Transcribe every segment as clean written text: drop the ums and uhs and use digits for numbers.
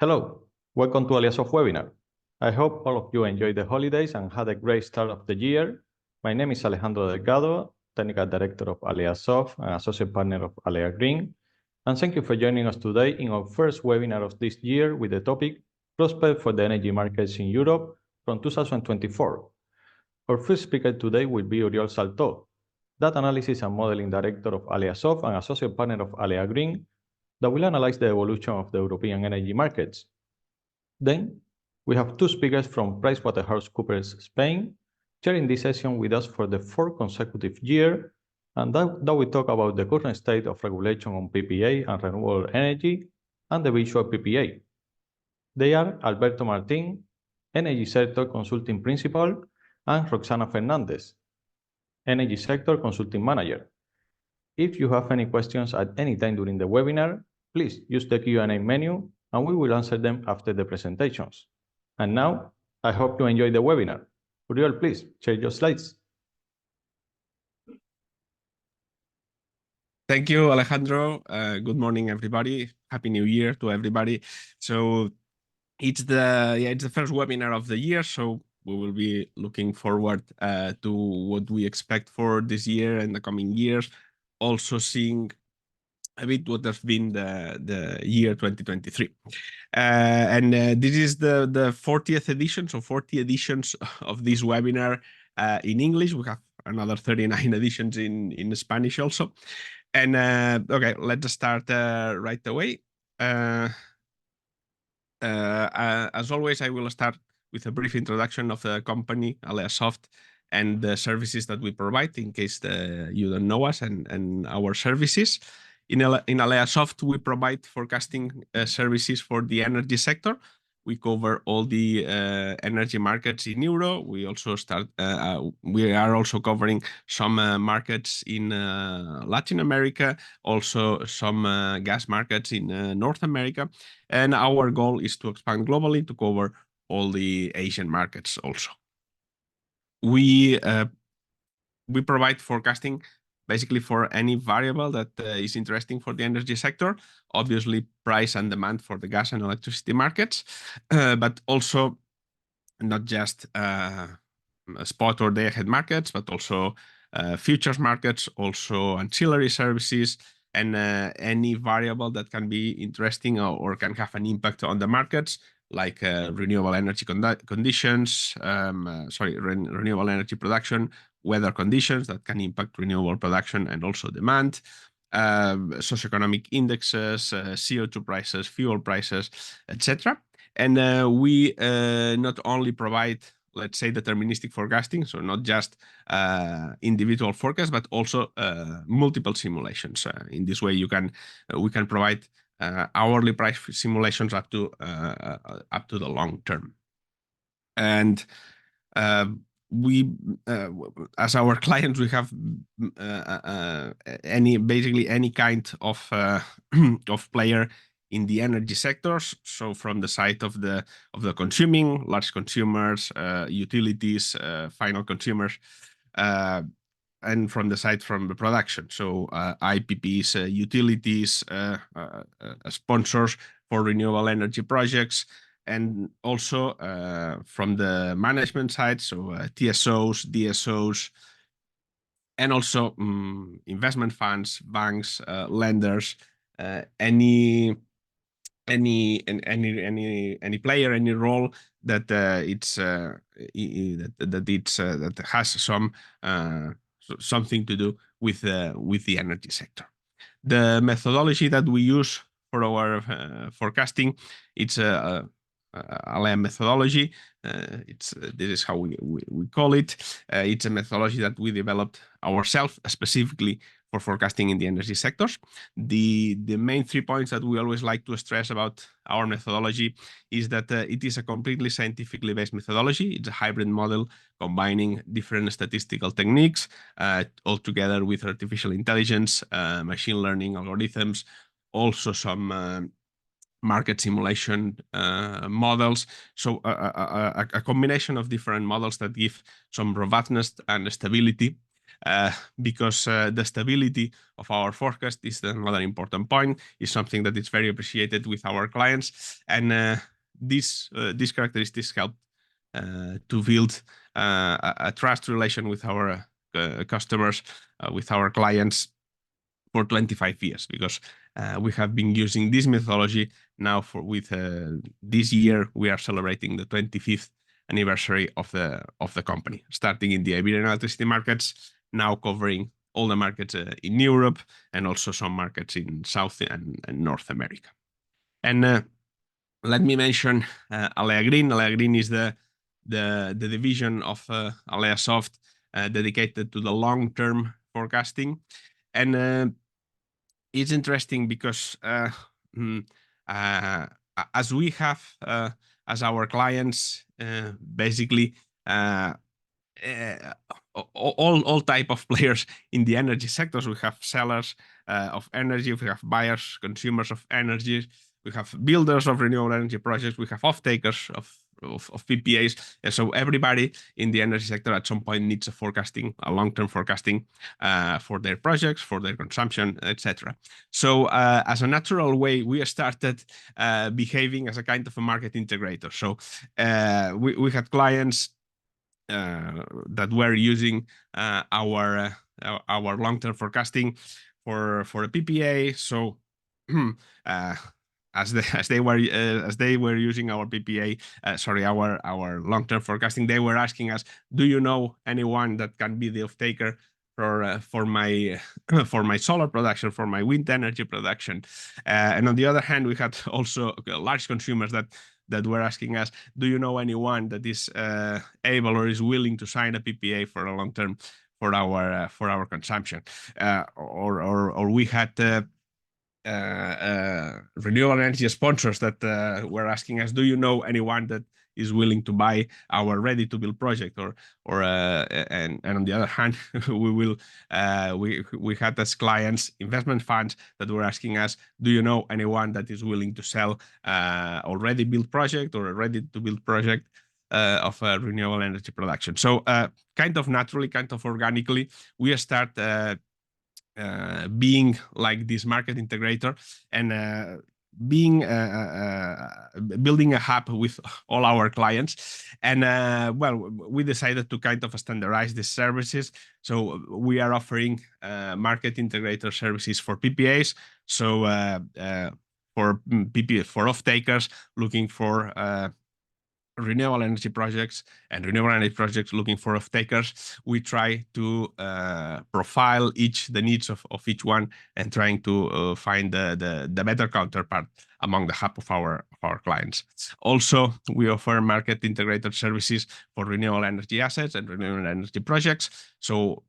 Hello, welcome to AleaSoft webinar. I hope all of you enjoyed the holidays and had a great start of the year. My name is Alejandro Delgado, Technical Director of AleaSoft and Associate Partner of Alea Green. And thank you for joining us today in our first webinar of this year with the topic Prospects for the Energy Markets in Europe from 2024. Our first speaker today will be Oriol Saltó, Data Analysis and Modeling Director of AleaSoft and Associate Partner of Alea Green, that will analyze the evolution of the European energy markets. Then, we have two speakers from PwC Spain, sharing this session with us for the fourth consecutive year, and that we talk about the current state of regulation on PPA and renewable energy and the visual PPA. They are Alberto Martín, Energy Sector Consulting Principal, and Roxana Fernandez, Energy Sector Consulting Manager. If you have any questions at any time during the webinar, please use the Q&A menu and we will answer them after the presentations. And now, I hope you enjoy the webinar. Oriol, please share your slides. Thank you, Alejandro. Good morning, everybody. Happy New Year to everybody. So it's the first webinar of the year, so we will be looking forward to what we expect for this year and the coming years. Also seeing a bit what has been the year 2023. This is the 40th edition, so 40 editions of this webinar in English. We have another 39 editions in Spanish also. And okay, let's start right away. As always, I will start with a brief introduction of the company, AleaSoft, and the services that we provide, in case you don't know us and our services. In AleaSoft, we provide forecasting services for the energy sector. We cover all the energy markets in Euro. We also we are also covering some markets in Latin America, also some gas markets in North America. And our goal is to expand globally to cover all the Asian markets also. We provide forecasting basically for any variable that is interesting for the energy sector, obviously price and demand for the gas and electricity markets, but also not just spot or day-ahead markets, but also futures markets, also ancillary services, and any variable that can be interesting or can have an impact on the markets, like renewable energy conditions, renewable energy production, weather conditions that can impact renewable production and also demand, socioeconomic indexes, CO2 prices, fuel prices, etc. And we not only provide, let's say, deterministic forecasting, so not just individual forecasts, but also multiple simulations. In this way, we can provide hourly price simulations up to the long term. And we, as our clients, we have basically any kind of player in the energy sectors. So from the side of the consuming, large consumers, utilities, final consumers, and from the side from the production. So IPPs, utilities, sponsors for renewable energy projects, and also from the management side, so TSOs, DSOs, and also investment funds, banks, lenders, any player, any role that that has something to do with the energy sector. The methodology that we use for our forecasting, it's Alea methodology. This is how we call it. It's a methodology that we developed ourselves specifically for forecasting in the energy sectors. The main 3 points that we always like to stress about our methodology is that it is a completely scientifically based methodology. It's a hybrid model combining different statistical techniques all together with artificial intelligence, machine learning algorithms, also some market simulation models. So a combination of different models that give some robustness and stability because the stability of our forecast is another important point, is something that is very appreciated with our clients. And these characteristics help to build a trust relation with our customers, with our clients for 25 years, because we have been using this methodology now with this year. We are celebrating the 25th anniversary of the company, starting in the Iberian electricity markets, now covering all the markets in Europe and also some markets in South and North America. And let me mention Alea Green. Alea Green is the division of AleaSoft dedicated to the long-term forecasting. And it's interesting because as we have as our clients basically all type of players in the energy sectors. We have sellers of energy, we have buyers, consumers of energy, we have builders of renewable energy projects, we have off-takers of PPAs. And so everybody in the energy sector at some point needs a long-term forecasting for their projects, for their consumption, etc. So as a natural way, we started behaving as a kind of a market integrator. So we had clients that were using our long-term forecasting for a PPA. So as they were using our PPA, our long-term forecasting, they were asking us, do you know anyone that can be the off-taker for my solar production, for my wind energy production? And on the other hand, we had also large consumers that were asking us, do you know anyone that is able or is willing to sign a PPA for a long term for our consumption? Or we had renewable energy sponsors that were asking us, do you know anyone that is willing to buy our ready-to-build project? And on the other hand, we had as clients investment funds that were asking us, do you know anyone that is willing to sell already built project or a ready-to-build project of renewable energy production? So kind of naturally, kind of organically, we start being like this market integrator and building a hub with all our clients. And well, we decided to kind of standardize these services. So we are offering market integrator services for PPAs. So for PPA, for off-takers looking for renewable energy projects and renewable energy projects looking for off-takers, we try to profile the needs of each one and trying to find the better counterpart among the hub of our clients. Also, we offer market integrated services for renewable energy assets and renewable energy projects. So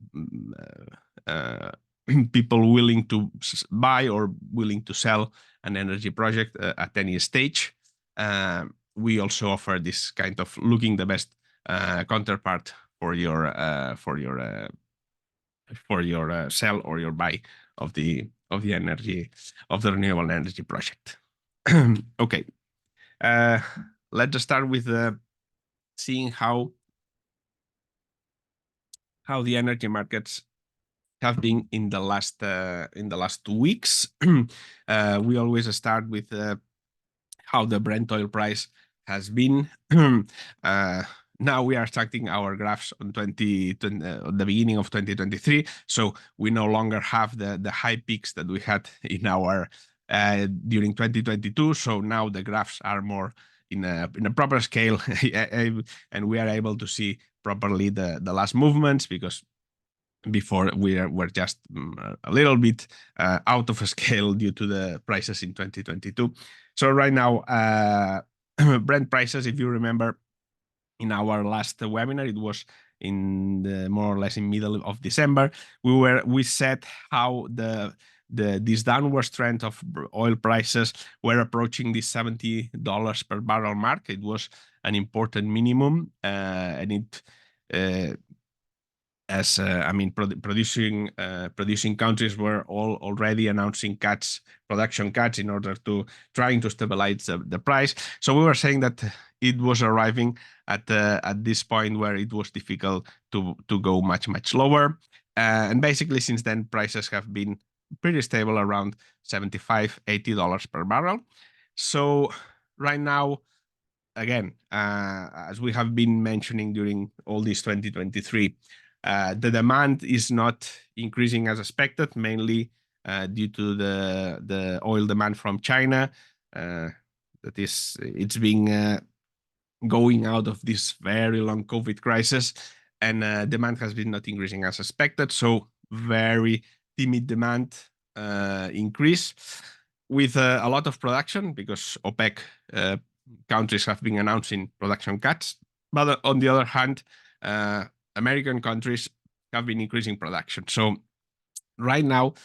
people willing to buy or willing to sell an energy project at any stage. We also offer this kind of looking the best counterpart for your sell or your buy of the energy of the renewable energy project. Okay, let's start with seeing how the energy markets have been in the last 2 weeks. We always start with how the Brent oil price has been. Now we are starting our graphs on the beginning of 2023, so we no longer have the high peaks that we had in our during 2022. So now the graphs are more in a proper scale, and we are able to see properly the last movements, because before we're just a little bit out of scale due to the prices in 2022. So right now, Brent prices, if you remember, in our last webinar, it was in the more or less in middle of December. We said how this downward trend of oil prices were approaching the $70 per barrel mark. It was an important minimum, and it producing countries were all already announcing production cuts in order to trying to stabilize the price. So we were saying that it was arriving at this point where it was difficult to go much lower. And basically since then, prices have been pretty stable around $75-80 per barrel. So right now, again, as we have been mentioning during all this 2023, the demand is not increasing as expected, mainly due to the oil demand from China. It's been going out of this very long COVID crisis, and demand has been not increasing as expected. So very timid demand increase with a lot of production, because OPEC countries have been announcing production cuts. But on the other hand, American countries have been increasing production. So right now,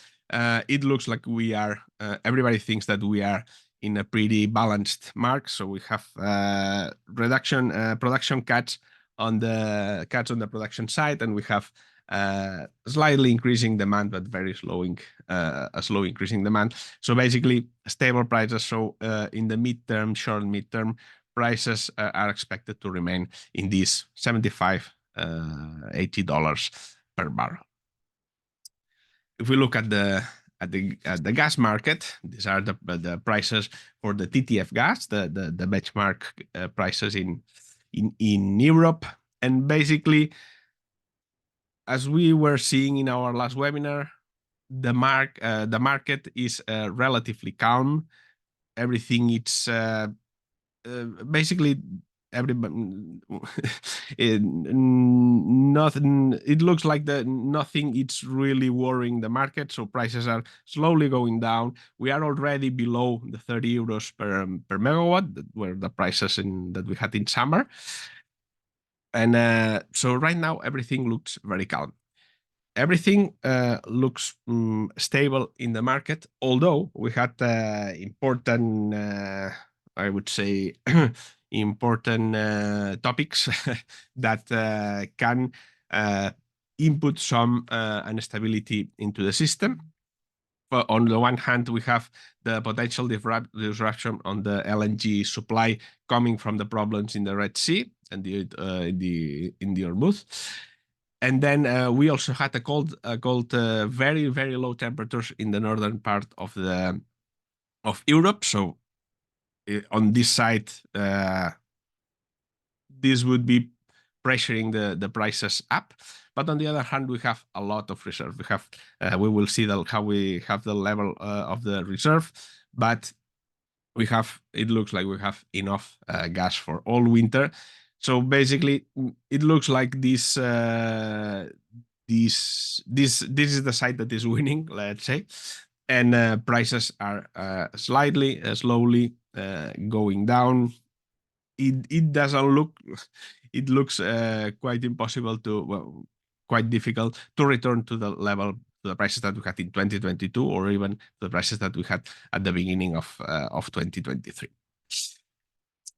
it looks like we are, everybody thinks that we are in a pretty balanced mark. So we have production cuts on the production side, and we have slightly increasing demand, but very a slow increasing demand. So basically stable prices. So in the midterm, short midterm, prices are expected to remain in these $75-80 per barrel. If we look at the gas market, these are the prices for the TTF gas, the benchmark prices in Europe. And basically, as we were seeing in our last webinar, the market is relatively calm. Everything it's basically nothing. It looks like nothing. It's really worrying the market. So prices are slowly going down. We are already below the 30 euros per megawatt, that were the prices that we had in summer. And so right now everything looks very calm. Everything looks stable in the market, although we had important, I would say, important topics that can input some instability into the system. But on the one hand, we have the potential disruption on the LNG supply coming from the problems in the Red Sea and in the Hormuz. And then we also had a cold, very, very low temperatures in the northern part of Europe. So on this side, this would be pressuring the prices up. But on the other hand, we have a lot of reserve. We will see how we have the level of the reserve, but it looks like we have enough gas for all winter. So basically, it looks like this is the side that is winning, let's say, and prices are slowly going down. It doesn't look. It looks quite impossible quite difficult to return to the level, to the prices that we had in 2022, or even the prices that we had at the beginning of 2023.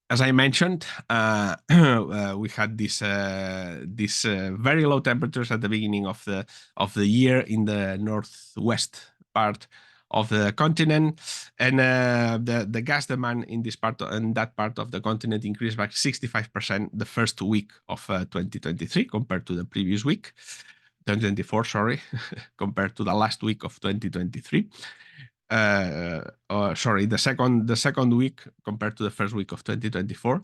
As I mentioned, we had this very low temperatures at the beginning of the year in the northwest part of the continent, and the gas demand in that part of the continent increased by 65% the first week of 2023 compared to the previous week, 2024, sorry, compared to the last week of 2023. The second week compared to the first week of 2024.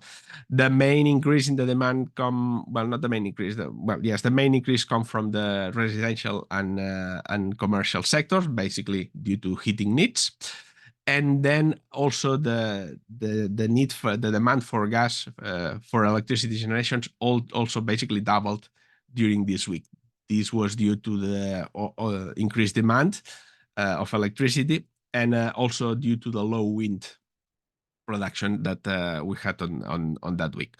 The main increase in the demand the main increase come from the residential and commercial sectors, basically due to heating needs. And then also the need for the demand for gas for electricity generations also basically doubled during this week. This was due to the increased demand of electricity, and also due to the low wind production that we had on that week.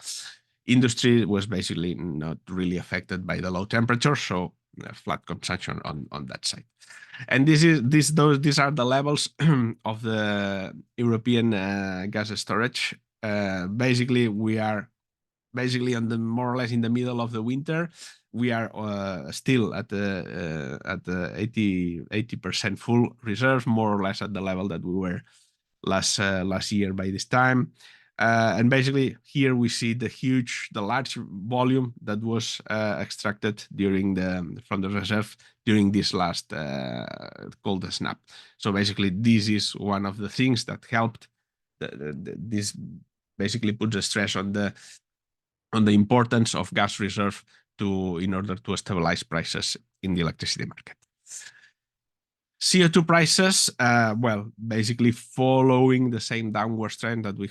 Industry was basically not really affected by the low temperature, so flat consumption on that side. And these are the levels of the European gas storage. Basically, we are on the more or less in the middle of the winter. We are still at the 80% full reserve, more or less at the level that we were last year by this time. And basically here we see the large volume that was extracted from the reserve during this last cold snap. So basically this is one of the things that helped. This basically puts a stress on the importance of gas reserve in order to stabilize prices in the electricity market. CO2 prices, well, basically following the same downward trend that we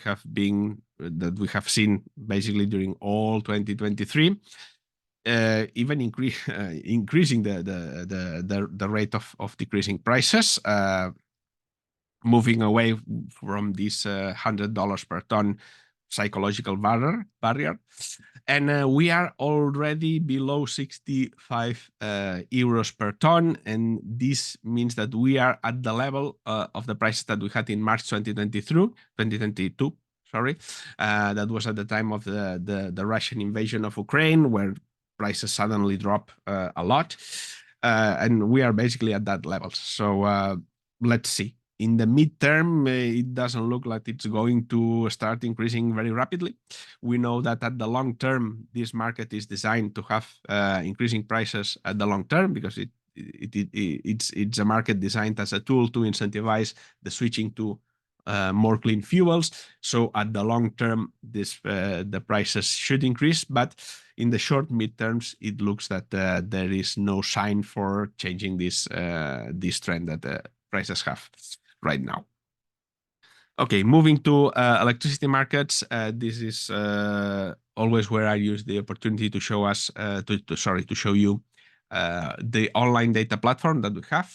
have seen basically during all 2023, even increasing the rate of decreasing prices, moving away from this $100 per ton psychological barrier. And we are already below 65 euros per ton, and this means that we are at the level of the prices that we had in March 2022. Sorry, that was at the time of the Russian invasion of Ukraine, where prices suddenly drop a lot, and we are basically at that level. So let's see. In the midterm, it doesn't look like it's going to start increasing very rapidly. We know that at the long term, this market is designed to have increasing prices at the long term, because it's a market designed as a tool to incentivize the switching to more clean fuels. So at the long term, the prices should increase, but in the short midterms, it looks that there is no sign for changing this trend that the prices have right now. Okay, moving to electricity markets. This is always where I use the opportunity to show to show you the online data platform that we have.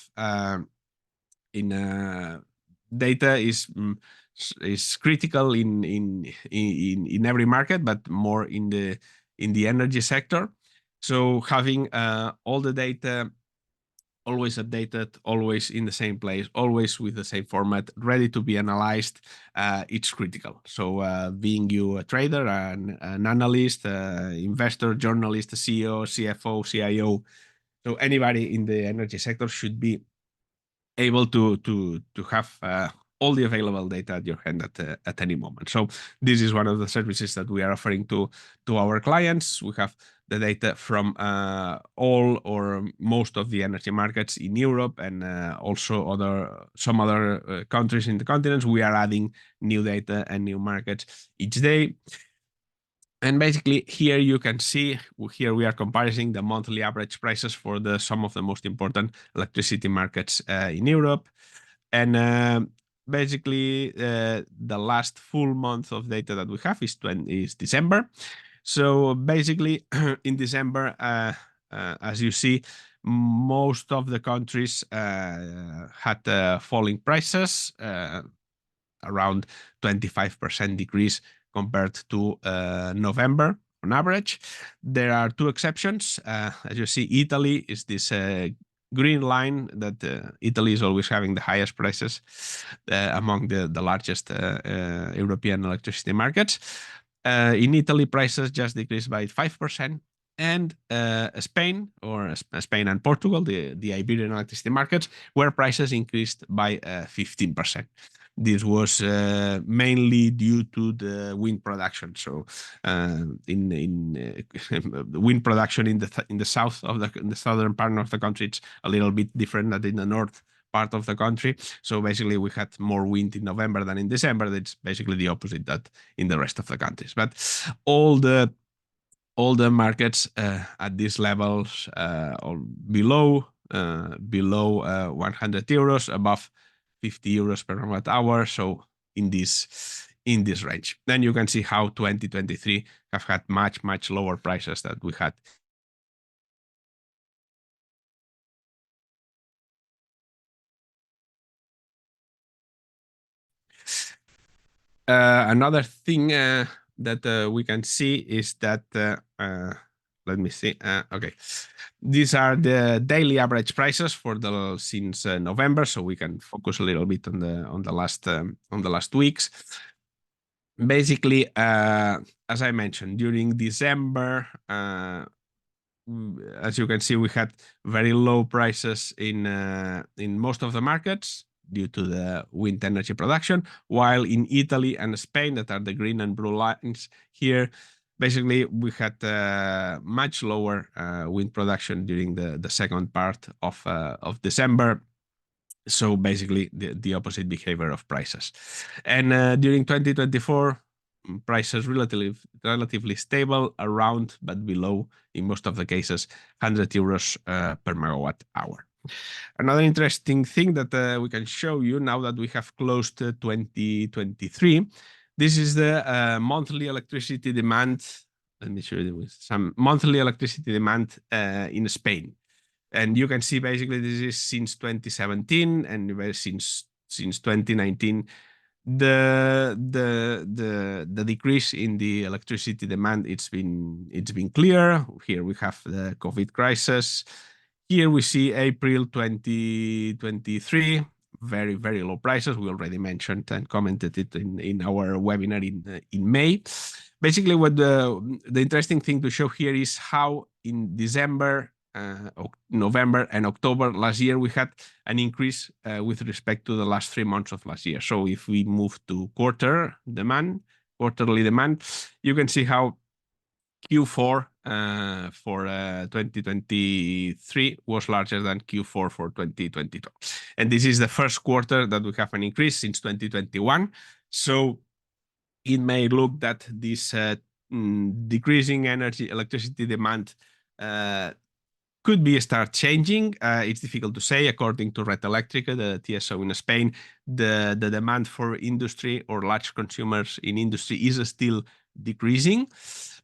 Data is critical in every market, but more in the energy sector. So having all the data always updated, always in the same place, always with the same format, ready to be analyzed, it's critical. So being you a trader, an analyst, investor, journalist, a CEO, CFO, CIO, so anybody in the energy sector should be able to have all the available data at your hand at any moment. So this is one of the services that we are offering to our clients. We have the data from all or most of the energy markets in Europe, and also some other countries in the continents. We are adding new data and new markets each day. And basically here you can see, here we are comparing the monthly average prices for some of the most important electricity markets in Europe. And basically the last full month of data that we have is December. So basically in December, as you see, most of the countries had falling prices, around 25% decrease compared to November on average. There are two exceptions. As you see, Italy is this green line that Italy is always having the highest prices among the largest European electricity markets. In Italy, prices just decreased by 5%. And Spain and Portugal, the Iberian electricity markets, where prices increased by 15%. This was mainly due to the wind production. So in wind production in the south of the southern part of the country, it's a little bit different than in the north part of the country. So basically we had more wind in November than in December. That's basically the opposite that in the rest of the countries. But all the markets at these levels, or below 100 euros, above 50 euros per megawatt hour. So in this range. Then you can see how 2023 have had much lower prices that we had. Another thing that we can see is that let me see. Okay, these are the daily average prices since November, so we can focus a little bit on the last weeks. Basically, as I mentioned, during December, as you can see, we had very low prices in most of the markets. due to the wind energy production, while in Italy and Spain, that are the green and blue lines here, basically we had much lower wind production during the second part of December. So basically the opposite behavior of prices. And during 2024, prices relatively stable, around but below, in most of the cases, 100 euros per megawatt hour. Another interesting thing that we can show you now that we have closed 2023, this is the monthly electricity demand. Let me show you some monthly electricity demand in Spain. And you can see basically this is since 2017 and since 2019. The decrease in the electricity demand, it's been clear. Here we have the COVID crisis. Here we see April 2023, very, very low prices. We already mentioned and commented it in our webinar in May. Basically, what the interesting thing to show here is how in December, November and October last year, we had an increase with respect to the last 3 months of last year. So if we move to quarterly demand, you can see how Q4 for 2023 was larger than Q4 for 2022. And this is the first quarter that we have an increase since 2021. So it may look that this decreasing electricity demand could start changing. It's difficult to say. According to Red Eléctrica, the TSO in Spain, the demand for industry or large consumers in industry is still decreasing.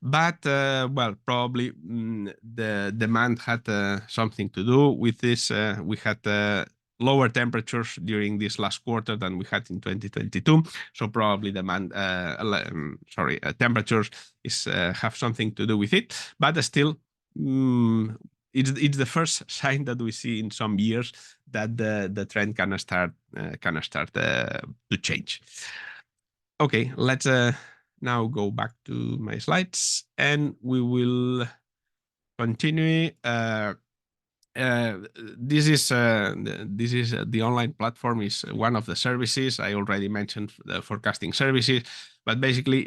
But, well, probably the demand had something to do with this. We had lower temperatures during this last quarter than we had in 2022. So probably temperatures have something to do with it. But still, it's the first sign that we see in some years that the trend can start to change. Okay, let's now go back to my slides and we will continue. This is the online platform is one of the services. I already mentioned the forecasting services, but basically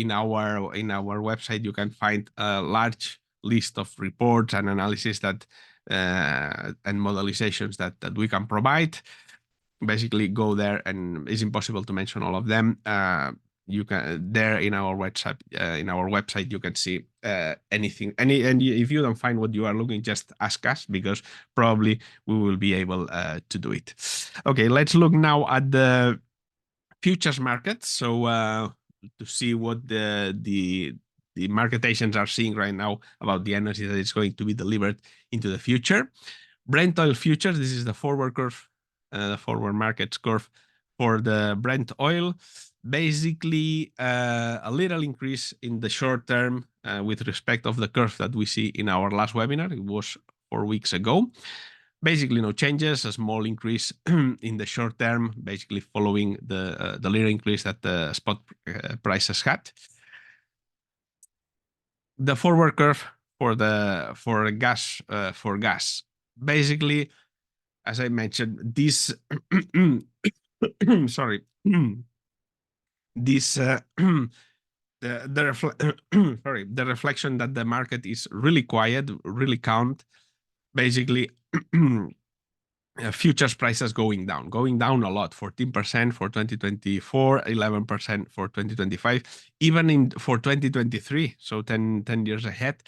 in our website you can find a large list of reports and analysis that and modelizations that we can provide. Basically go there, and it's impossible to mention all of them. You can there in our website you can see anything, and if you don't find what you are looking, just ask us, because probably we will be able to do it. Okay, let's look now at the futures market. So to see what the market agents are seeing right now about the energy that is going to be delivered into the future. Brent oil futures, this is the forward curve, the forward markets curve for the Brent oil. Basically, a little increase in the short term with respect of the curve that we see in our last webinar. It was 4 weeks ago. Basically, no changes. A small increase in the short term, basically following the little increase that the spot prices had. The forward curve for gas, basically, as I mentioned, this sorry. This the reflection that the market is really quiet, really calm. Basically, futures prices going down a lot, 14% for 2024, 11% for 2025, even for 2023. So 10 years ahead,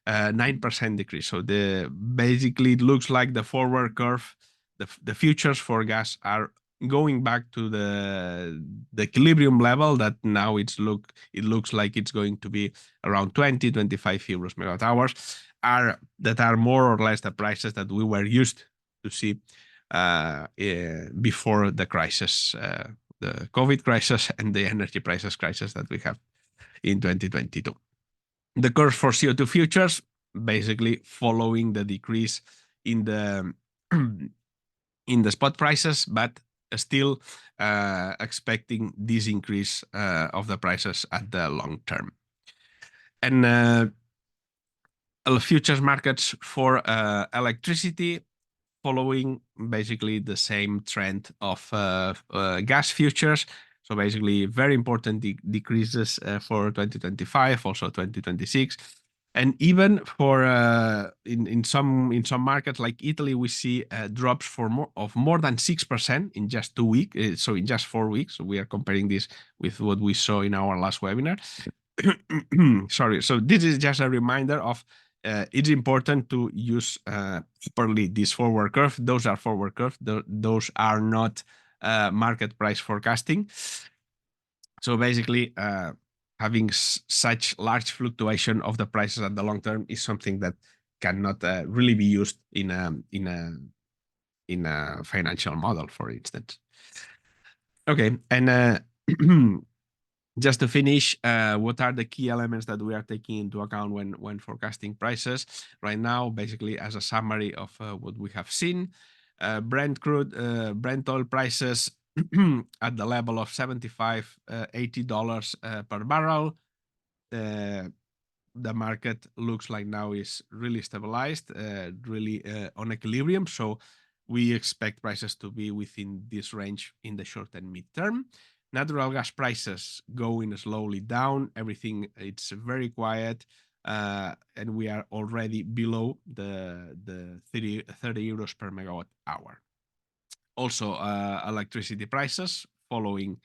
9% decrease. So basically it looks like the forward curve, the futures for gas are going back to the equilibrium level that now it looks like it's going to be around 20-25 euros megawatt hours, that are more or less the prices that we were used to see before the crisis, the COVID crisis and the energy prices crisis that we have in 2022. The curve for CO2 futures, basically following the decrease in the spot prices, but still expecting this increase of the prices at the long term. And futures markets for electricity, following basically the same trend of gas futures. So basically very important decreases for 2025, also 2026. And even for in some markets like Italy, we see drops for more than 6% in just 2 weeks. So in just 4 weeks. So we are comparing this with what we saw in our last webinar. Sorry. So this is just a reminder of it's important to use properly this forward curve. Those are forward curve. Those are not market price forecasting. So basically, having such large fluctuation of the prices at the long term is something that cannot really be used in a financial model, for instance. Okay, and just to finish, what are the key elements that we are taking into account when forecasting prices? Right now, basically, as a summary of what we have seen, Brent oil prices at the level of $75-80 per barrel. The market looks like now is really stabilized, really on equilibrium. So we expect prices to be within this range in the short and mid-term. Natural gas prices going slowly down. Everything, it's very quiet. And we are already below the 30 euros per megawatt hour. Also, electricity prices following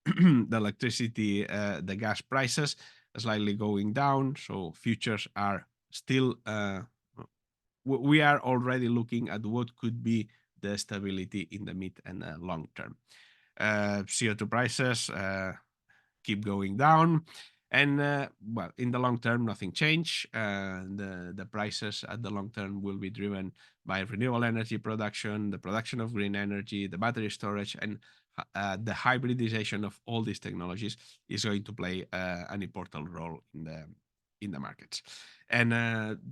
the gas prices slightly going down. So futures are still, we are already looking at what could be the stability in the mid and long term. CO2 prices keep going down. And well, in the long term, nothing changed. The prices at the long term will be driven by renewable energy production, the production of green energy, the battery storage, and the hybridization of all these technologies is going to play an important role in the markets. And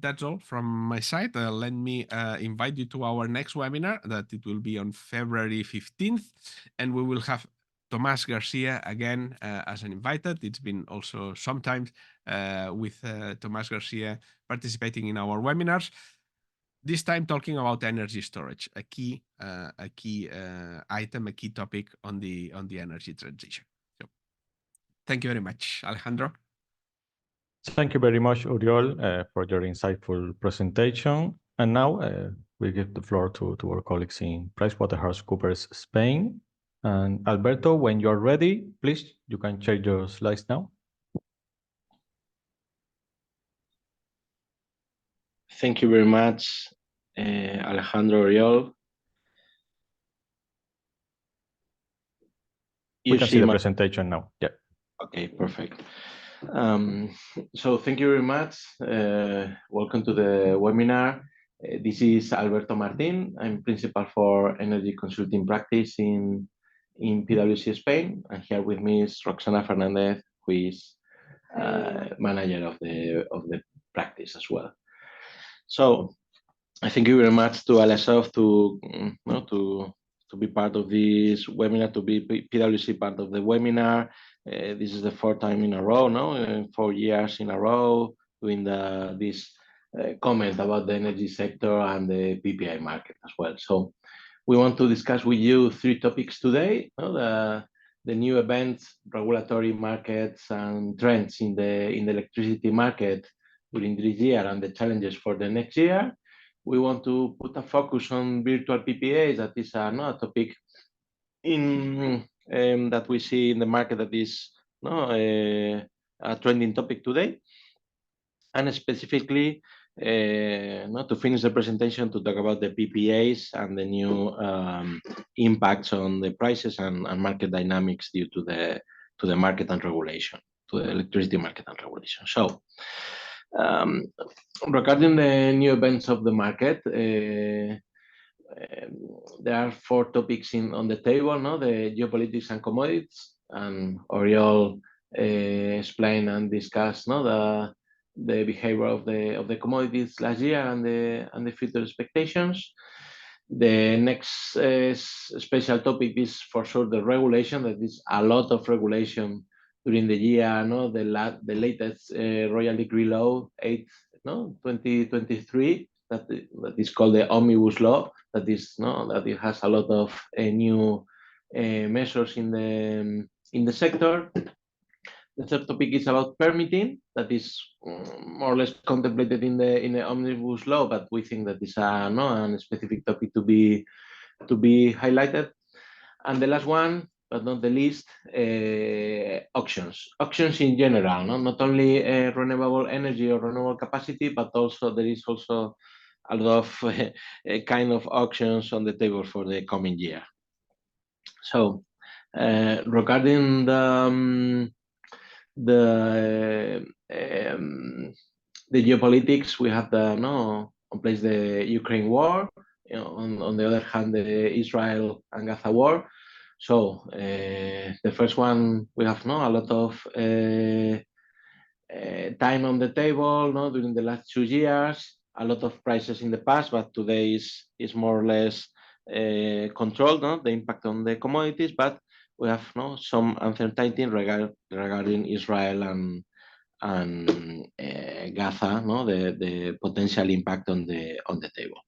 that's all from my side. Let me invite you to our next webinar that it will be on February 15th, and we will have Tomás Garcia again as an invited. It's been also sometimes with Tomás Garcia participating in our webinars. This time talking about energy storage, a key item, a key topic on the energy transition. So, thank you very much, Alejandro. Thank you very much, Uriol, for your insightful presentation. And now we give the floor to our colleagues in PwC Spain. And Alberto, when you're ready, please, you can share your slides now. Thank you very much, Alejandro, Uriol. We can see the presentation now. Yeah. Okay, perfect. So thank you very much. Welcome to the webinar. This is Alberto Martin. I'm principal for energy consulting practice in PwC Spain, and here with me is Roxana Fernandez, who is manager of the practice as well. So I thank you very much to AleaSoft to be part of this webinar, to be PwC part of the webinar. This is the 4th time in a row, 4 years in a row doing this comment about the energy sector and the PPA market as well. So we want to discuss with you 3 topics today: the new events, regulatory markets, and trends in the electricity market during this year and the challenges for the next year. We want to put a focus on virtual PPAs. That is a topic that we see in the market that is a trending topic today. And specifically, to finish the presentation, to talk about the PPAs and the new impacts on the prices and market dynamics due to the market and regulation, to the electricity market and regulation. So, regarding the new events of the market, there are 4 topics on the table, the geopolitics and commodities, and Uriol explained and discussed the behavior of the commodities last year and the future expectations. The next special topic is for sure the regulation. That is a lot of regulation during the year. The latest Royal Decree Law 8/2023 that is called the Omnibus Law, that is that it has a lot of new measures in the sector. The third topic is about permitting, that is more or less contemplated in the omnibus law, but we think that is a specific topic to be highlighted. And the last one, but not the least, auctions. Auctions in general, not only renewable energy or renewable capacity, but also there is also a lot of kind of auctions on the table for the coming year. So regarding the geopolitics, we have on place the Ukraine war, on the other hand, the Israel and Gaza war. So the first one, we have a lot of time on the table during the last 2 years, a lot of prices in the past, but today is more or less controlled, the impact on the commodities, but we have some uncertainty regarding Israel and Gaza, the potential impact on the table.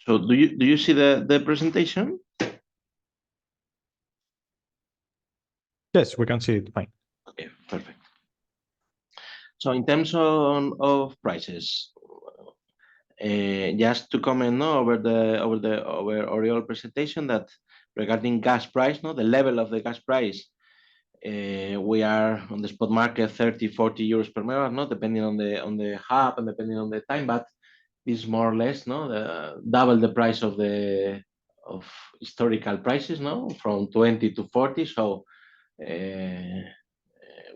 So do you see the presentation? Yes, we can see it fine. Okay, perfect. So in terms of prices, just to comment over Oriol presentation, that regarding gas price, the level of the gas price, we are on the spot market 30-40 euros per megawatt, depending on the hub and depending on the time, but is more or less double the price of historical prices, from 20 to 40. So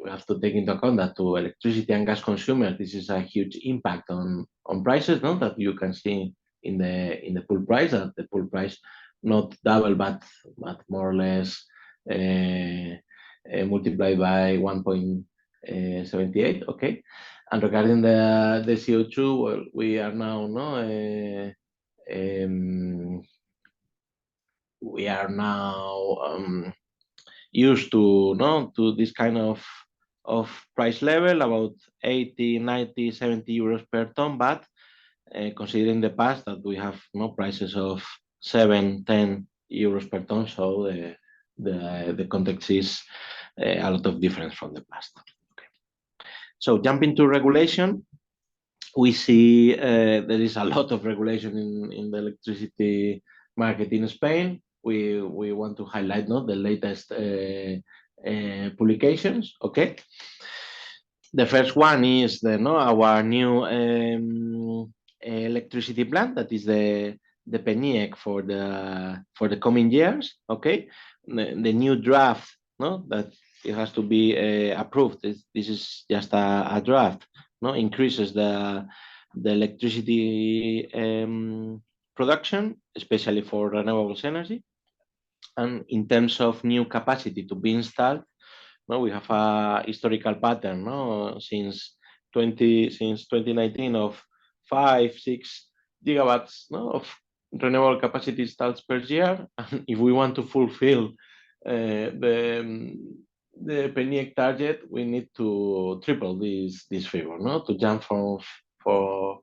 we have to take into account that to electricity and gas consumers, this is a huge impact on prices, that you can see in the pool price. That the pool price not double, but more or less multiplied by 1.78. Okay, and regarding the CO2, well, we are now used to this kind of price level, about 80, 90, 70 euros per ton, but considering the past that we have prices of 7, 10 euros per ton, so the context is a lot of difference from the past. Okay. So jumping to regulation, we see there is a lot of regulation in the electricity market in Spain. We want to highlight the latest publications. Okay, the first one is our new electricity plan, that is the PNIEC for the coming years. Okay, the new draft that it has to be approved. This is just a draft. Increases the electricity production, especially for renewable energy. And in terms of new capacity to be installed, we have a historical pattern since 2019 of 5-6 gigawatts of renewable capacity installed per year. And if we want to fulfill the PNIEC target, we need to triple this figure, to jump from 5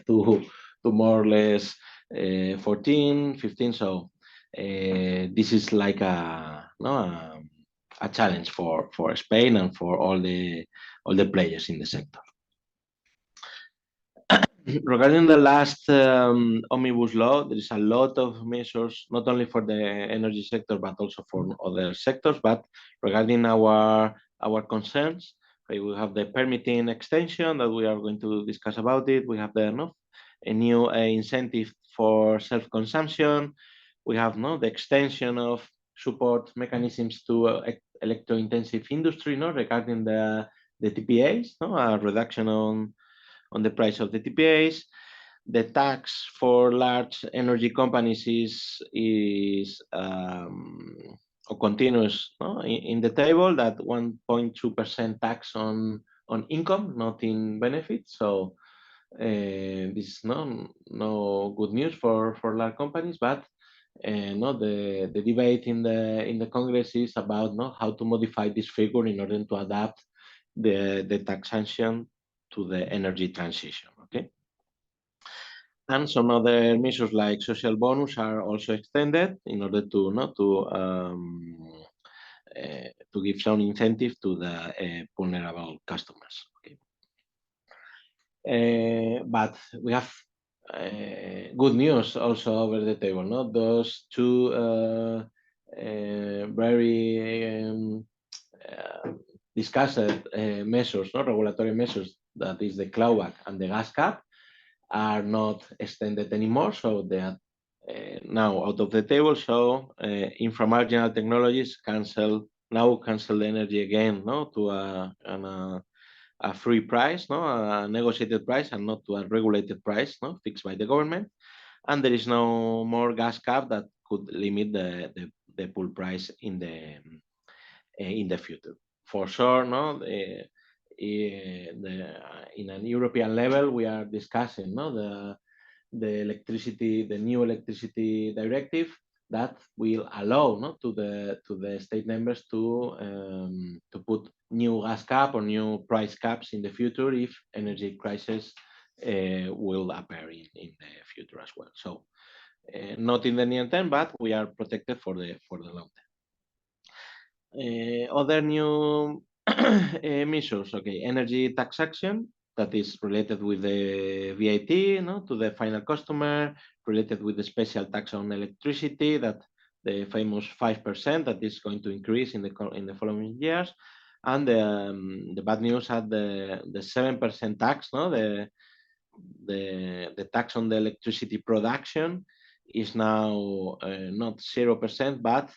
to more or less 14, 15. So this is like a challenge for Spain and for all the players in the sector. Regarding the last omnibus law, there is a lot of measures, not only for the energy sector, but also for other sectors. But regarding our concerns, we have the permitting extension that we are going to discuss about it. We have a new incentive for self-consumption. We have the extension of support mechanisms to electro-intensive industry, regarding the TPAs, a reduction on the price of the TPAs. The tax for large energy companies is or continues in the table, that 1.2% tax on income, not in benefits. So this is no good news for large companies, but the debate in the Congress is about how to modify this figure in order to adapt the taxation to the energy transition. Okay. And some other measures like social bonus are also extended in order to give some incentive to the vulnerable customers. Okay. But we have good news also over the table. No, those two very discussed measures, regulatory measures, that is the clawback and the gas cap, are not extended anymore, so they are now out of the table. So inframarginal technologies cancel the energy again, to a free price, a negotiated price, and not to a regulated price, fixed by the government. And there is no more gas cap that could limit the pool price in the future. For sure, in an European level, we are discussing the new electricity directive that will allow to the state members to put new gas cap or new price caps in the future if energy crisis will appear in the future as well. So not in the near term, but we are protected for the long term. Other new measures, okay, energy taxation that is related with the VAT, to the final customer, related with the special tax on electricity, that the famous 5% that is going to increase in the following years, and the bad news at the 7% tax, the tax on the electricity production is now not 0%, but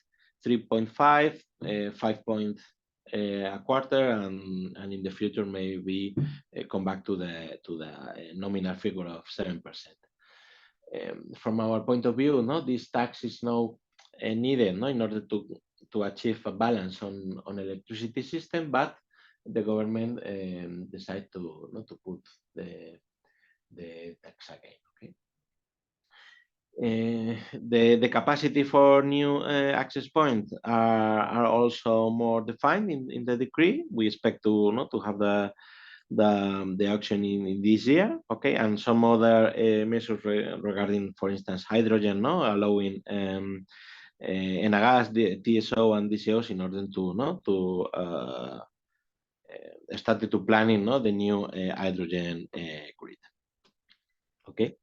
3.5, 5 a quarter, and in the future maybe come back to the nominal figure of 7%. From our point of view, this tax is now needed in order to achieve a balance on electricity system, but the government decided to put the tax again. The capacity for new access points are also more defined in the decree. We expect to have the auction in this year, okay, and some other measures regarding, for instance, hydrogen, allowing Enagas, the TSO and DCOs in order to start to planning the new hydrogen grid. Okay.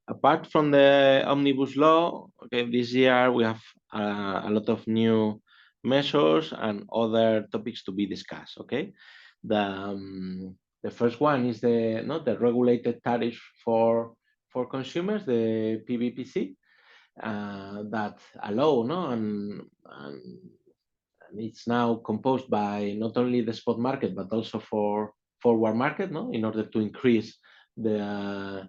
Apart from the omnibus law, okay, this year we have a lot of new measures and other topics to be discussed. Okay, the first one is the regulated tariff for consumers, the PwC, that allow and it's now composed by not only the spot market but also for forward market, in order to increase the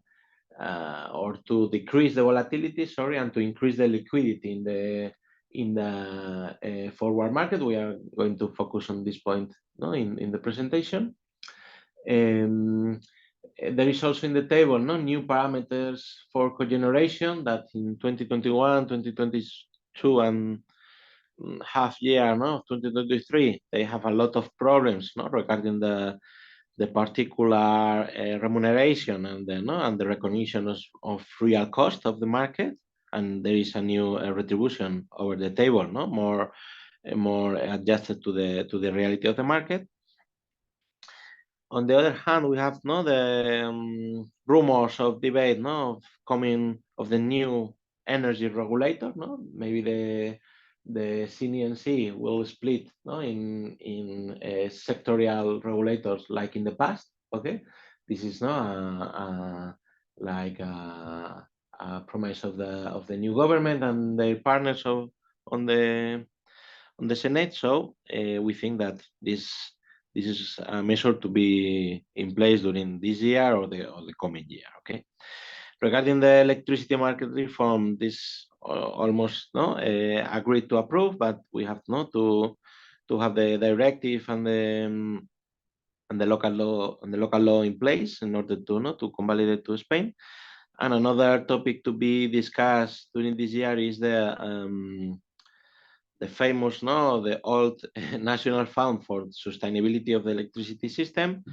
or to decrease the volatility, and to increase the liquidity in the forward market. We are going to focus on this point in the presentation. There is also in the table new parameters for cogeneration that in 2021, 2022, and half year of 2023, they have a lot of problems regarding the particular remuneration and the recognition of real cost of the market, and there is a new retribution over the table, more adjusted to the reality of the market. On the other hand, we have the rumors of debate of coming of the new energy regulator. Maybe the CNMC will split in sectorial regulators like in the past. Okay, this is like a promise of the new government and their partners on the Senate. So we think that this is a measure to be in place during this year or the coming year. Okay. Regarding the electricity market reform, this almost agreed to approve, but we have to have the directive and the local law in place in order to convalidate to Spain. And another topic to be discussed during this year is the famous, the old National Fund for Sustainability of the Electricity System.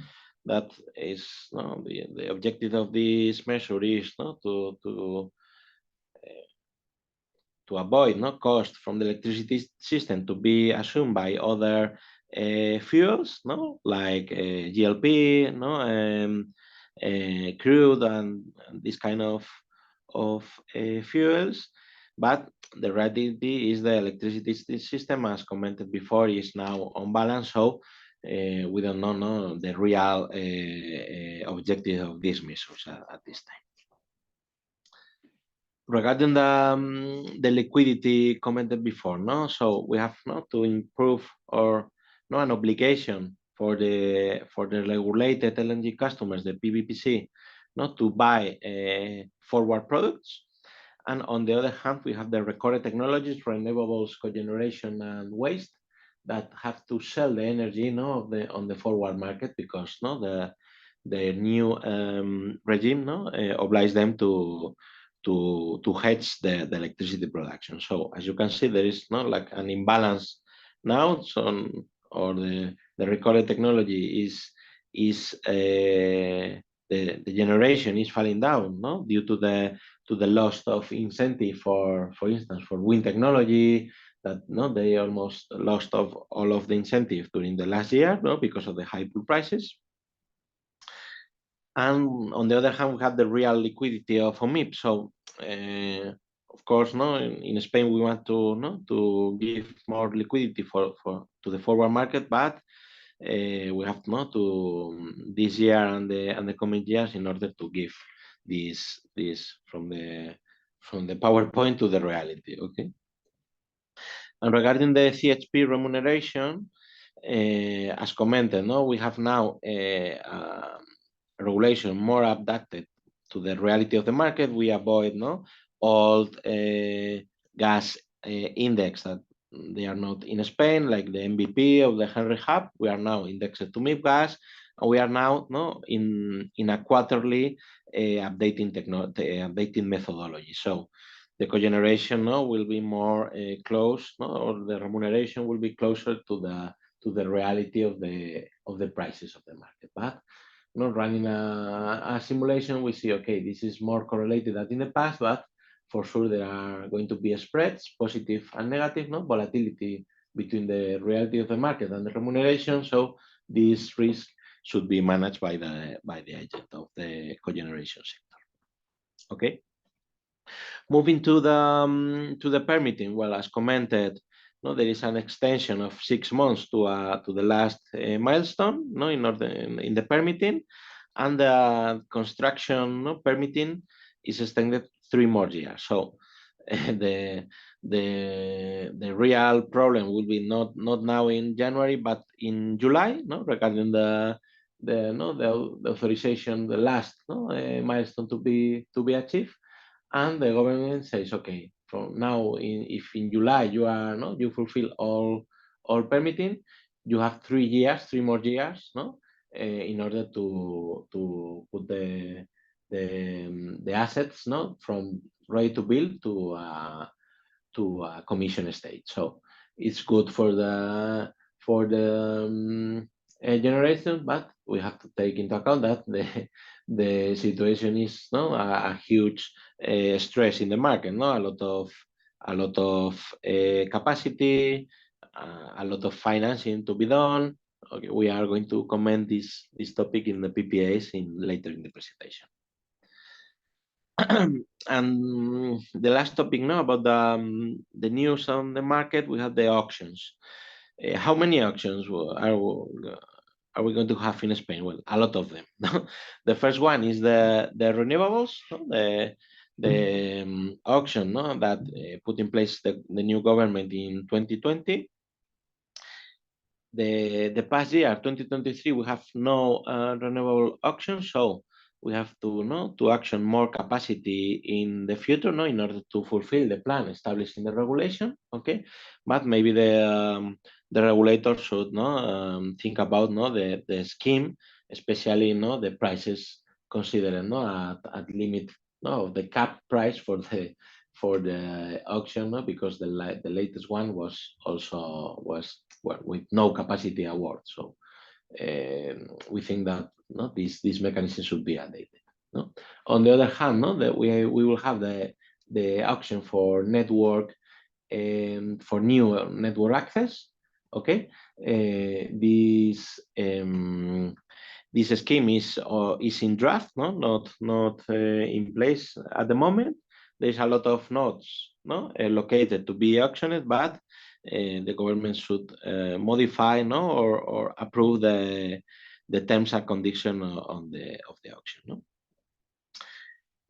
That is, the objective of this measure is to avoid cost from the electricity system to be assumed by other fuels, like GLP, crude, and this kind of fuels. But the reality is the electricity system, as commented before, is now on balance. So we don't know the real objective of these measures at this time. Regarding the liquidity commented before, so we have to improve an obligation for the regulated LNG customers, the PwC, to buy forward products. And on the other hand, we have the recorded technologies, renewables, cogeneration, and waste that have to sell the energy on the forward market, because the new regime obliges them to hedge the electricity production. So as you can see, there is like an imbalance now. So the recorded technology is the generation is falling down, due to the loss of incentive for instance, for wind technology, that they almost lost of all of the incentive during the last year, because of the high pool prices. And on the other hand, we have the real liquidity of OMIP. So of course, in Spain we want to give more liquidity to the forward market, but we have to this year and the coming years in order to give this from the PowerPoint to the reality. Okay. And regarding the CHP remuneration, as commented, we have now regulation more adapted to the reality of the market. We avoid old gas index that they are not in Spain, like the MVP of the Henry Hub. We are now indexed to MIP gas, and we are now in a quarterly updating methodology. So the cogeneration will be more close, or the remuneration will be closer to the reality of the prices of the market. But running a simulation, we see, okay, this is more correlated than in the past, but for sure there are going to be spreads, positive and negative, volatility between the reality of the market and the remuneration. So this risk should be managed by the agent of the cogeneration sector. Okay. Moving to the permitting, well, as commented, there is an extension of 6 months to the last milestone, in the permitting, and the construction permitting is extended 3 more years. So the real problem will be not now in January, but in July, regarding the authorization, the last milestone to be achieved. And the government says, okay, from now, if in July you fulfill all permitting, you have 3 more years, in order to put the assets, from ready to build to a commission stage. So it's good for the generation, but we have to take into account that the situation is a huge stress in the market, a lot of capacity, a lot of financing to be done. Okay, we are going to comment this topic in the PPAs later in the presentation. And the last topic about the news on the market, we have the auctions. How many auctions are we going to have in Spain? Well, a lot of them. The first one is the renewables, the auction that put in place the new government in 2020. The past year, 2023, we have no renewable auction, so we have to auction more capacity in the future, in order to fulfill the plan established in the regulation. Okay, but maybe the regulator should think about the scheme, especially the prices considered at limit no, the cap price for the auction, no, because the latest one was also well, with no capacity award. So we think that no, this mechanism should be updated. No? On the other hand, no, that we will have the auction for network for new network access. Okay, this scheme is in draft, no, not in place at the moment. There's a lot of nodes, no, located to be auctioned, but the government should modify, no, or approve the terms and conditions of the auction. No?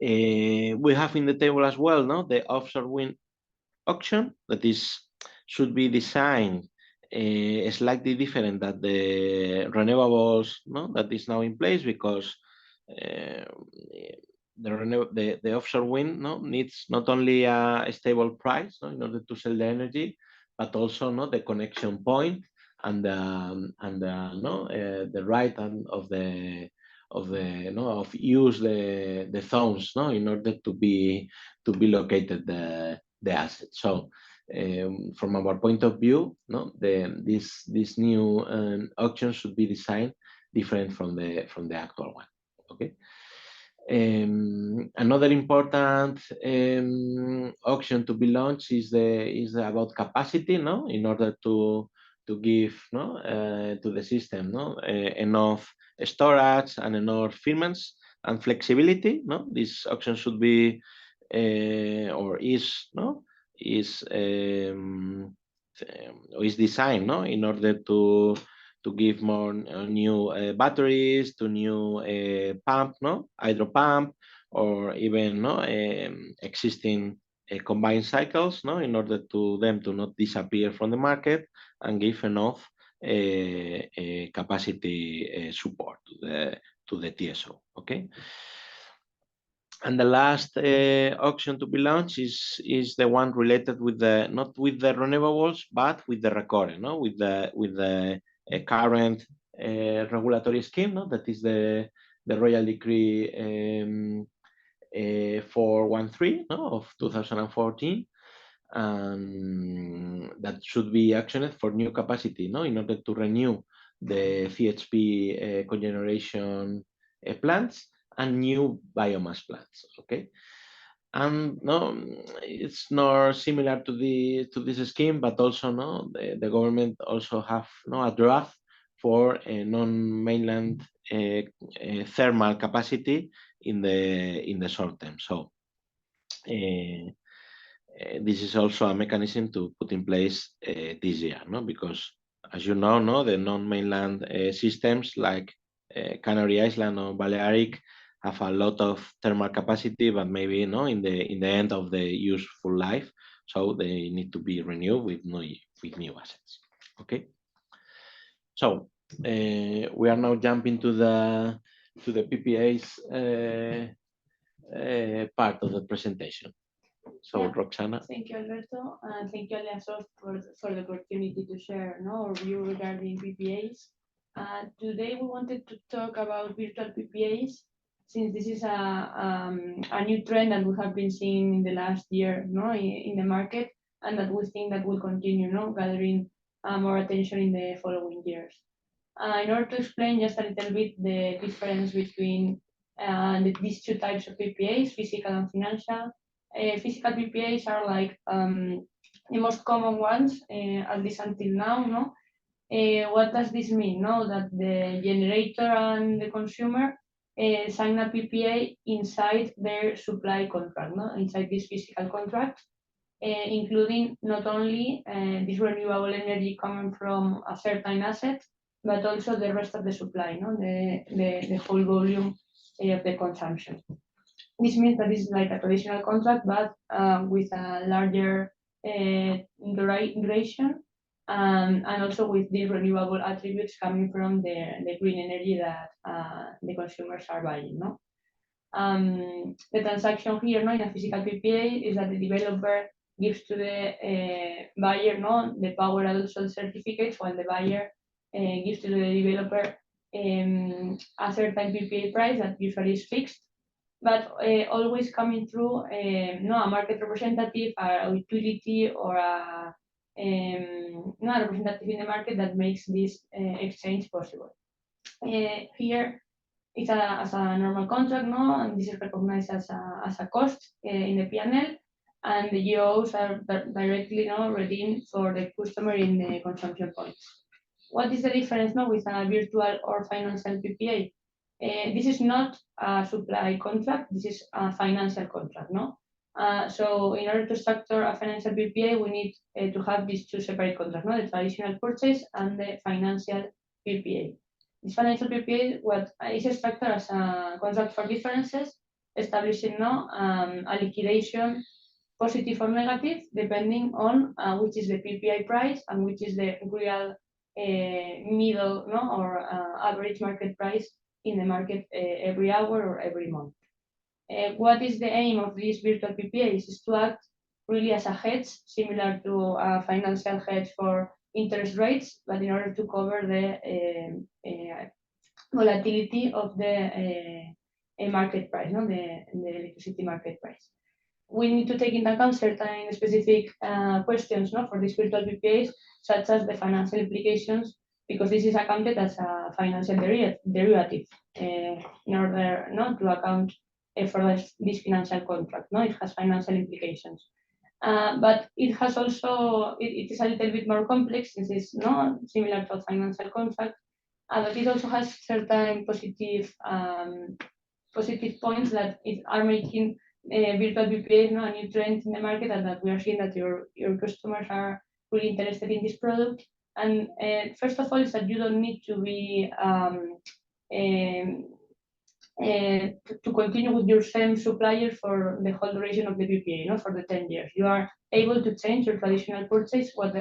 We have in the table as well, no, the offshore wind auction that should be designed slightly different than the renewables, no, that is now in place, because the offshore wind, no, needs not only a stable price, no, in order to sell the energy, but also, no, the connection point and the right of use the zones, no, in order to be located the asset. So from our point of view, no, this new auction should be designed different from the actual one. Okay. Another important auction to be launched is about capacity, no, in order to give, no, to the system, no, enough storage and enough firmance and flexibility. No, this auction should be or is, no, is designed, no, in order to give more new batteries, to new pump, no, hydro pump, or even, no, existing combined cycles, no, in order to them to not disappear from the market and give enough capacity support to the TSO. Okay. And the last auction to be launched is the one related with the, not with the renewables, but with the recurrent, no, with the current regulatory scheme, no, that is the Royal Decree 413, no, of 2014, and that should be actioned for new capacity, no, in order to renew the CHP cogeneration plants and new biomass plants. Okay, and no, it's not similar to this scheme, but also, no, the government also have, no, a draft for a non-mainland thermal capacity in the short term. So this is also a mechanism to put in place this year, no, because as you know, no, the non-mainland systems like Canary Island or Balearic have a lot of thermal capacity, but maybe, no, in the end of the useful life, so they need to be renewed with new assets. Okay, so we are now jumping to the PPAs part of the presentation. So, yeah. Roxana. Thank you, Alberto, and thank you, AleaSoft, for the opportunity to share, no, our view regarding PPAs. Today we wanted to talk about virtual PPAs, since this is a new trend that we have been seeing in the last year, no, in the market, and that we think that will continue, no, gathering more attention in the following years. In order to explain just a little bit the difference between these two types of PPAs, physical and financial. Physical PPAs are like the most common ones, at least until now. No, what does this mean? No, that the generator and the consumer sign a PPA inside their supply contract, no, inside this physical contract, including not only this renewable energy coming from a certain asset, but also the rest of the supply, no, the whole volume of the consumption. This means that this is like a traditional contract, but with a larger duration, and also with the renewable attributes coming from the green energy that the consumers are buying. No, the transaction here, no, in a physical PPA is that the developer gives to the buyer, no, the power and also certificates, while the buyer gives to the developer a certain PPA price that usually is fixed. but always coming through no, a market representative, a utility, or a not a representative in the market that makes this exchange possible. Here it's as a normal contract, no, and this is recognized as a cost in the P&L, and the GOs are directly redeemed for the customer in the consumption points. What is the difference with a virtual or financial PPA? This is not a supply contract, this is a financial contract, no? So in order to structure a financial PPA, we need to have these two separate contracts, no? The traditional purchase and the financial PPA. This financial PPA is structured as a contract for differences, establishing a liquidation, positive or negative, depending on which is the PPI price and which is the real middle or average market price in the market every hour or every month. What is the aim of these virtual PPAs? Is to act really as a hedge, similar to a financial hedge for interest rates, but in order to cover the volatility of the market price, the electricity market price. We need to take into account certain specific questions for these virtual PPAs, such as the financial implications, because this is accounted as a financial derivative in order to account for this financial contract. It has financial implications. But it has also, it is a little bit more complex since it's not similar to a financial contract, but it also has certain positive points that are making virtual PPA a new trend in the market, and that we are seeing that your customers are really interested in this product. And first of all, is that you don't need to be to continue with your same supplier for the whole duration of the PPA, for the 10 years. You are able to change your traditional purchase to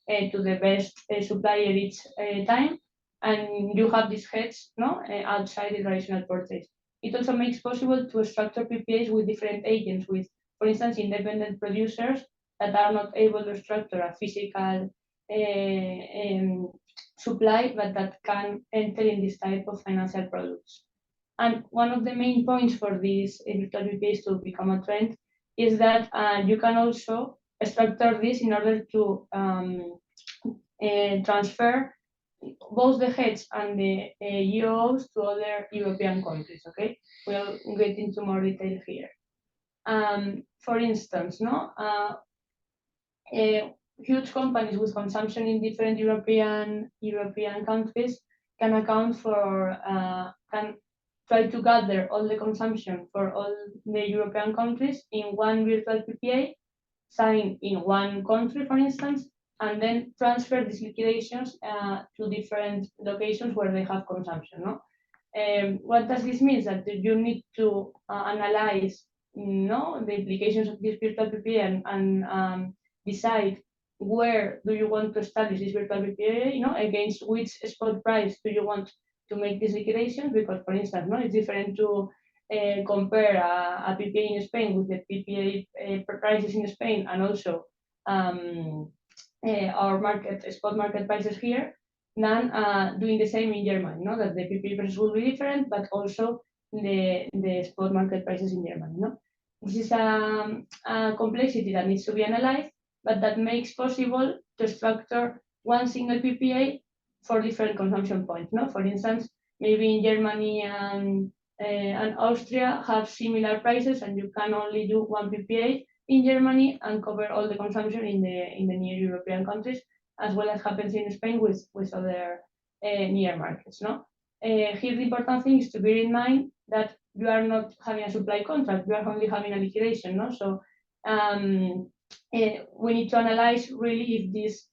the best supplier each time, and you have this hedge outside the traditional purchase. It also makes possible to structure PPAs with different agents, with, for instance, independent producers that are not able to structure a physical supply, but that can enter in this type of financial products. And one of the main points for these virtual PPAs to become a trend is that you can also structure this in order to transfer both the hedge and the EOs to other European countries. Okay, we'll get into more detail here. For instance, huge companies with consumption in different European countries can account for can try to gather all the consumption for all the European countries in one virtual PPA, signed in one country, for instance, and then transfer these liquidations to different locations where they have consumption. What does this mean? That you need to analyze the implications of this virtual PPA and decide where do you want to establish this virtual PPA, against which spot price do you want to make this liquidation, because, for instance, it's different to compare a PPA in Spain with the PPA prices in Spain, and also our spot market prices here, than doing the same in Germany. That the PPA prices will be different, but also the spot market prices in Germany. This is a complexity that needs to be analyzed, but that makes possible to structure one single PPA for different consumption points. For instance, maybe in Germany and Austria have similar prices, and you can only do one PPA in Germany and cover all the consumption in the near European countries, as well as happens in Spain with other near markets. Here the important thing is to bear in mind that you are not having a supply contract, you are only having a liquidation. So we need to analyze really if this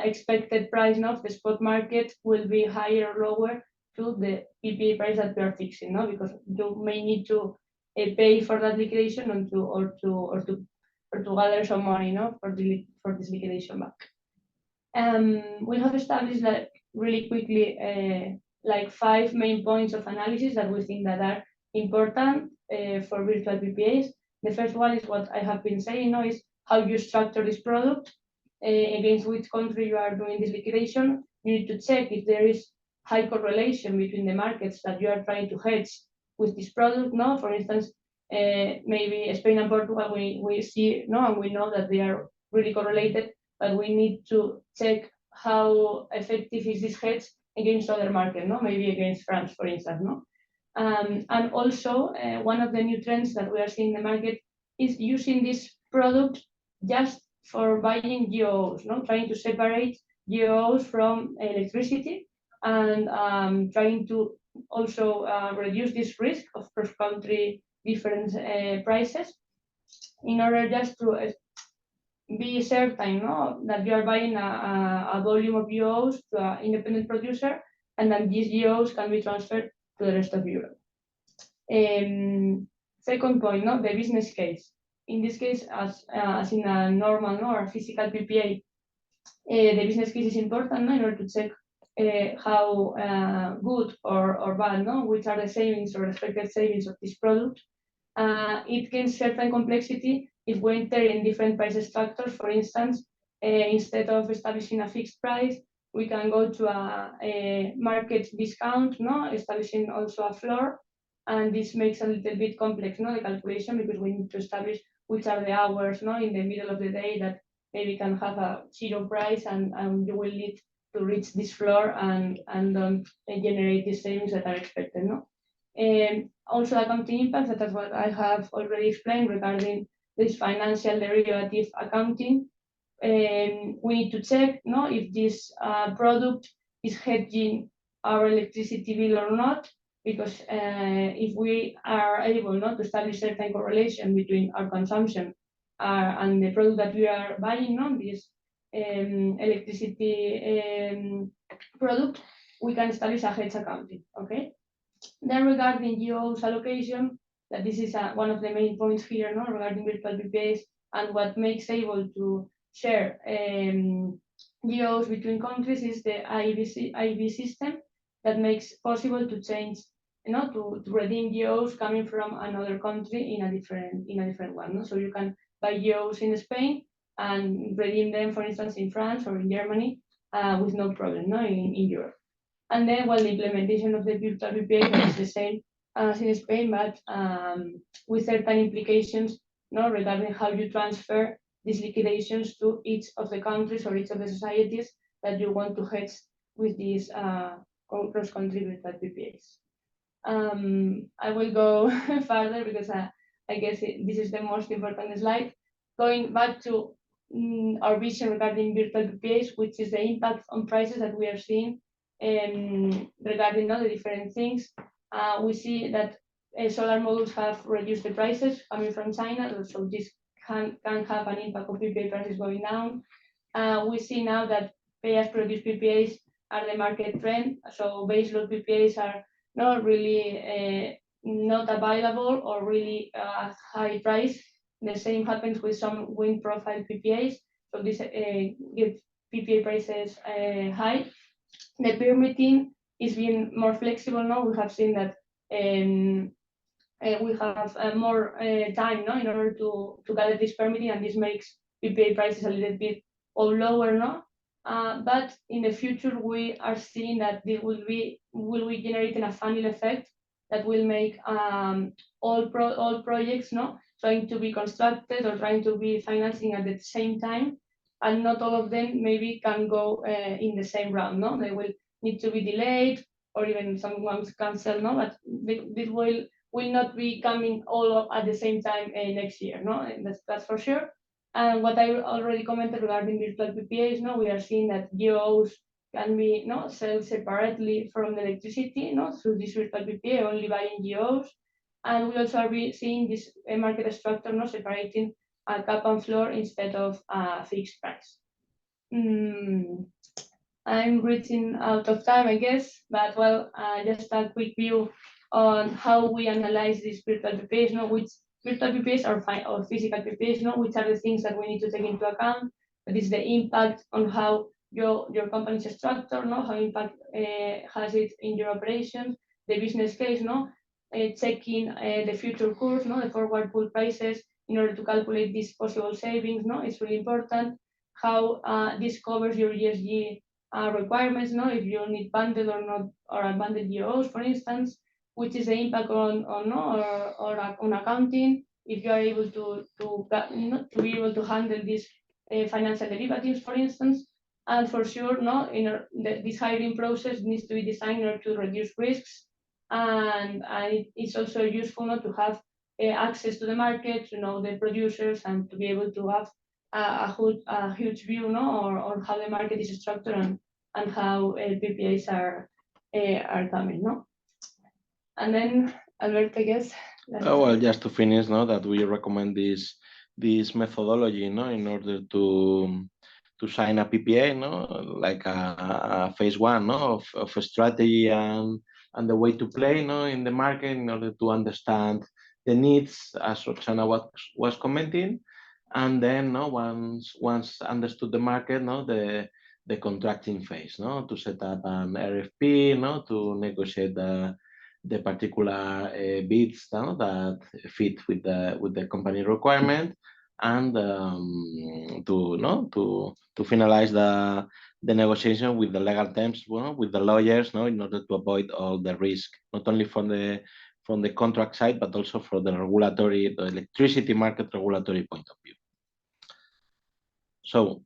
expected price of the spot market will be higher or lower to the PPA price that we are fixing, because you may need to pay for that liquidation or to gather some money for this liquidation back. We have established really quickly 5 main points of analysis that we think that are important for virtual PPAs. The first one is what I have been saying, is how you structure this product, against which country you are doing this liquidation. You need to check if there is high correlation between the markets that you are trying to hedge with this product. No, for instance, maybe Spain and Portugal, we see, no, and we know that they are really correlated, but we need to check how effective is this hedge against other markets, no, maybe against France, for instance, no. And also, one of the new trends that we are seeing in the market is using this product just for buying GOs, no, trying to separate GOs from electricity, and trying to also reduce this risk of cross-country different prices, in order just to be certain, no, that you are buying a volume of GOs to an independent producer, and then these GOs can be transferred to the rest of Europe. Second point, no, the business case. In this case, as in a normal, no, or a physical PPA, the business case is important, no, in order to check how good or bad, no, which are the savings or expected savings of this product. It gains certain complexity if we enter in different price structures. For instance, instead of establishing a fixed price, we can go to a market discount, no, establishing also a floor, and this makes a little bit complex, no, the calculation, because we need to establish which are the hours, no, in the middle of the day that maybe can have a zero price, and you will need to reach this floor and generate the savings that are expected, no. Also accounting impacts, that is what I have already explained regarding this financial derivative accounting. We need to check, no, if this product is hedging our electricity bill or not, because if we are able not to establish certain correlation between our consumption and the product that we are buying on this electricity product, we can establish a hedge accounting. Okay. Then regarding GOs allocation, that this is one of the main points here, no, regarding virtual PPAs, and what makes able to share GOs between countries is the IV system that makes possible to change, you know, to redeem GOs coming from another country in a different one. No? So you can buy GOs in Spain and redeem them, for instance, in France or in Germany with no problem, no, in Europe. And then, well, the implementation of the virtual PPA is the same as in Spain, but with certain implications, no, regarding how you transfer these liquidations to each of the countries or each of the societies that you want to hedge with these cross-country virtual PPAs. I will go further because I guess this is the most important slide. Going back to our vision regarding virtual PPAs, which is the impact on prices that we are seeing regarding all the different things. We see that solar modules have reduced the prices coming from China, so this can have an impact on PPA prices going down. We see now that pay-as-produced PPAs are the market trend, so baseload PPAs are not really not available or really high price. The same happens with some wind profile PPAs, so this gives PPA prices high. The permitting is being more flexible now. We have seen that we have more time now in order to gather this permitting, and this makes PPA prices a little bit lower now. But in the future, we are seeing that this will be generating a funnel effect that will make all projects, no, trying to be constructed or trying to be financing at the same time, and not all of them maybe can go in the same round. No, they will need to be delayed or even some ones cancelled. No, but this will not be coming all up at the same time next year. No, that's for sure. And what I already commented regarding virtual PPAs, no, we are seeing that GOs can be sold separately from the electricity, through this virtual PPA, only buying GOs. And we also are seeing this market structure, separating a cap and floor instead of a fixed price. I'm reaching out of time, I guess, but well, just a quick view on how we analyze these virtual PPAs, which virtual PPAs or physical PPAs, which are the things that we need to take into account. That is the impact on how your company's structure, how impact has it in your operations, the business case, checking the future course, the forward pool prices in order to calculate these possible savings. It's really important how this covers your ESG requirements, if you need bundled or not, or unbundled GOs, for instance, which is the impact on accounting, if you are able to be able to handle these financial derivatives, for instance. And for sure, this hiring process needs to be designed to reduce risks, and it's also useful to have access to the market, to know the producers, and to be able to have a huge view on how the market is structured and how PPAs are coming. And then Albert, I guess. Well, just to finish, that we recommend this methodology, in order to sign a PPA, like a phase one, of a strategy and the way to play, in the market, in order to understand the needs, as Roxana was commenting, and then once understood the market, the contracting phase, to set up an RFP, to negotiate the particular bids that fit with the company requirement, and to finalize the negotiation with the legal terms, with the lawyers, in order to avoid all the risk, not only from the contract side, but also for the electricity market regulatory point of view. So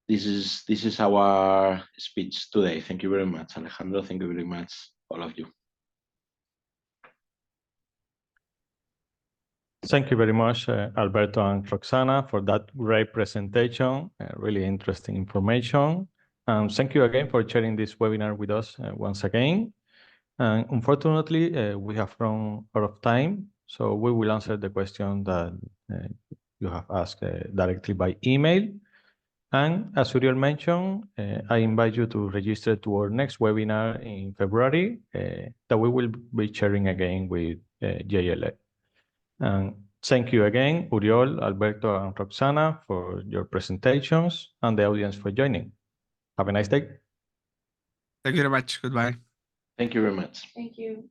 this is our speech today. Thank you very much, Alejandro. Thank you very much, all of you. Thank you very much, Alberto and Roxana, for that great presentation, really interesting information. And thank you again for sharing this webinar with us once again. And unfortunately, we have run out of time, so we will answer the question that you have asked directly by email. And as Uriel mentioned, I invite you to register to our next webinar in February that we will be sharing again with JLA. And thank you again, Uriel, Alberto, and Roxana, for your presentations, and the audience for joining. Have a nice day. Thank you very much. Goodbye. Thank you very much. Thank you.